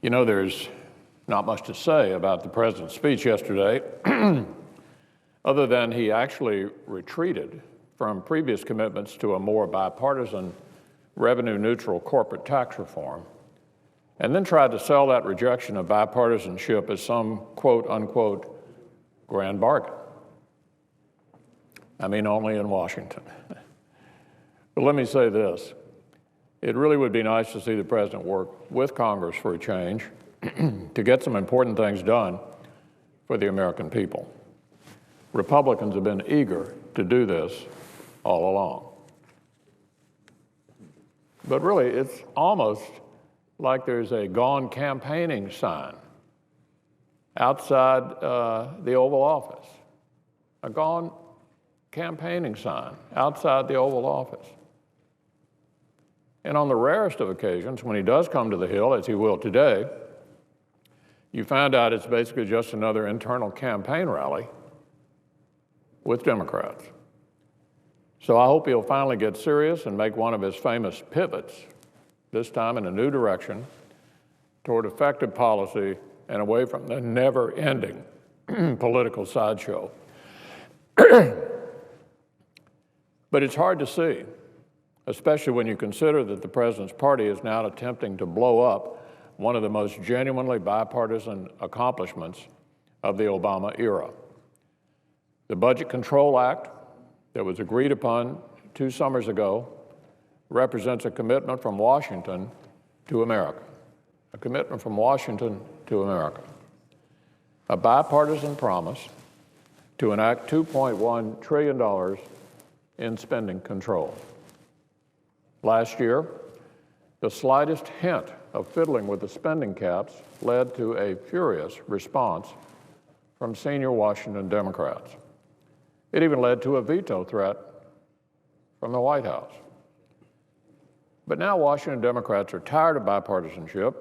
You know, there's not much to say about the president's speech yesterday, other than he actually retreated from previous commitments to a more bipartisan, revenue-neutral corporate tax reform, and then tried to sell that rejection of bipartisanship as some quote-unquote grand bargain. I mean, only in Washington. But let me say this. It really would be nice to see the president work with Congress for a change to get some important things done for the American people. Republicans have been eager to do this all along. But really, it's almost like there's a gone campaigning sign outside the Oval Office. A gone campaigning sign outside the Oval Office. And on the rarest of occasions, when he does come to the Hill, as he will today, you find out it's basically just another internal campaign rally with Democrats. So I hope he'll finally get serious and make one of his famous pivots, this time in a new direction, toward effective policy and away from the never-ending political sideshow. But it's hard to see, especially when you consider that the president's party is now attempting to blow up one of the most genuinely bipartisan accomplishments of the Obama era. The Budget Control Act that was agreed upon 2 summers ago represents a commitment from Washington to America, a commitment from Washington to America, a bipartisan promise to enact $2.1 trillion in spending control. Last year, the slightest hint of fiddling with the spending caps led to a furious response from senior Washington Democrats. It even led to a veto threat from the White House. But now Washington Democrats are tired of bipartisanship.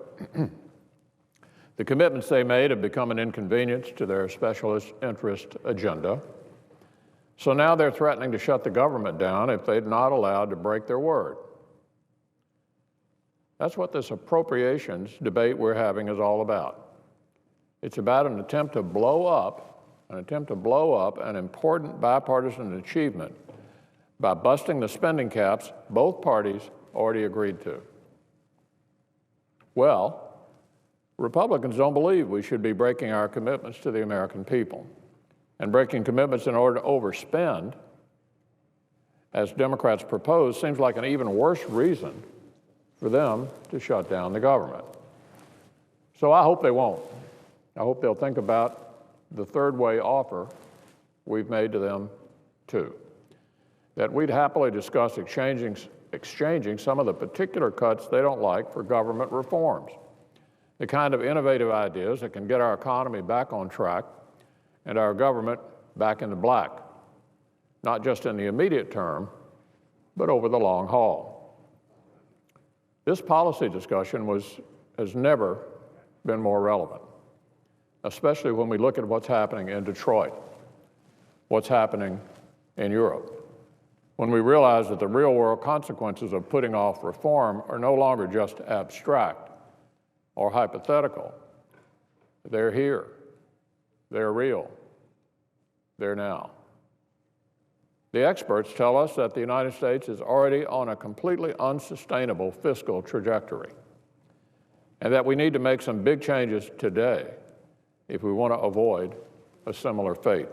The commitments they made have become an inconvenience to their specialist interest agenda. So now they're threatening to shut the government down if they're not allowed to break their word. That's what this appropriations debate we're having is all about. It's about an attempt to blow up an important bipartisan achievement by busting the spending caps both parties already agreed to. Well, Republicans don't believe we should be breaking our commitments to the American people. And breaking commitments in order to overspend, as Democrats propose, seems like an even worse reason for them to shut down the government. So I hope they won't. I hope they'll think about the third way offer we've made to them too, that we'd happily discuss exchanging some of the particular cuts they don't like for government reforms, the kind of innovative ideas that can get our economy back on track and our government back in the black, not just in the immediate term, but over the long haul. This policy discussion has never been more relevant, especially when we look at what's happening in Detroit, what's happening in Europe, when we realize that the real-world consequences of putting off reform are no longer just abstract or hypothetical. They're here. They're real. They're now. The experts tell us that the United States is already on a completely unsustainable fiscal trajectory, and that we need to make some big changes today if we want to avoid a similar fate.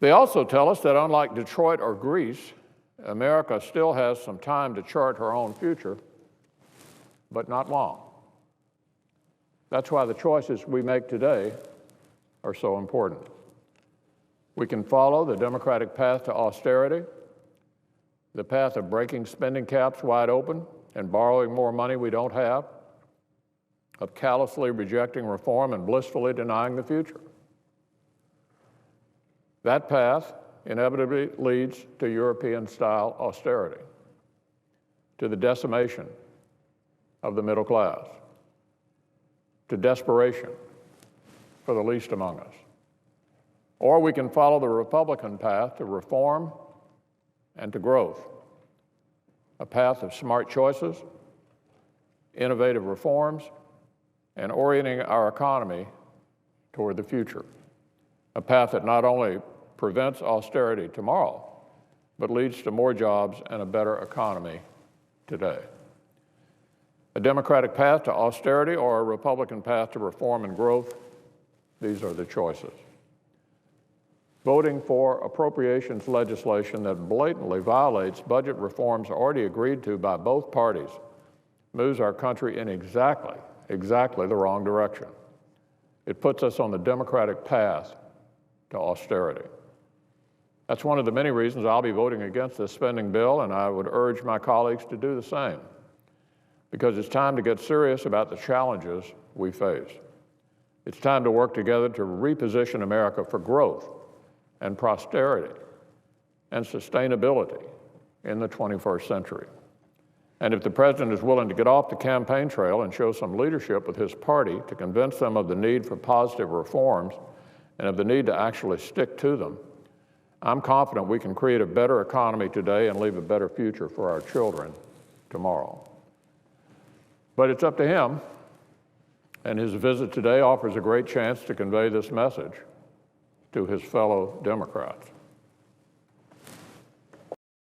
They also tell us that unlike Detroit or Greece, America still has some time to chart her own future, but not long. That's why the choices we make today are so important. We can follow the Democratic path to austerity, the path of breaking spending caps wide open and borrowing more money we don't have, of callously rejecting reform and blissfully denying the future. That path inevitably leads to European-style austerity, to the decimation of the middle class, to desperation for the least among us. Or we can follow the Republican path to reform and to growth, a path of smart choices, innovative reforms, and orienting our economy toward the future, a path that not only prevents austerity tomorrow, but leads to more jobs and a better economy today. A Democratic path to austerity or a Republican path to reform and growth, these are the choices. Voting for appropriations legislation that blatantly violates budget reforms already agreed to by both parties moves our country in exactly the wrong direction. It puts us on the Democratic path to austerity. That's one of the many reasons I'll be voting against this spending bill, and I would urge my colleagues to do the same, because it's time to get serious about the challenges we face. It's time to work together to reposition America for growth and prosperity and sustainability in the 21st century. And if the President is willing to get off the campaign trail and show some leadership with his party to convince them of the need for positive reforms and of the need to actually stick to them, I'm confident we can create a better economy today and leave a better future for our children tomorrow. But it's up to him, and his visit today offers a great chance to convey this message to his fellow Democrats.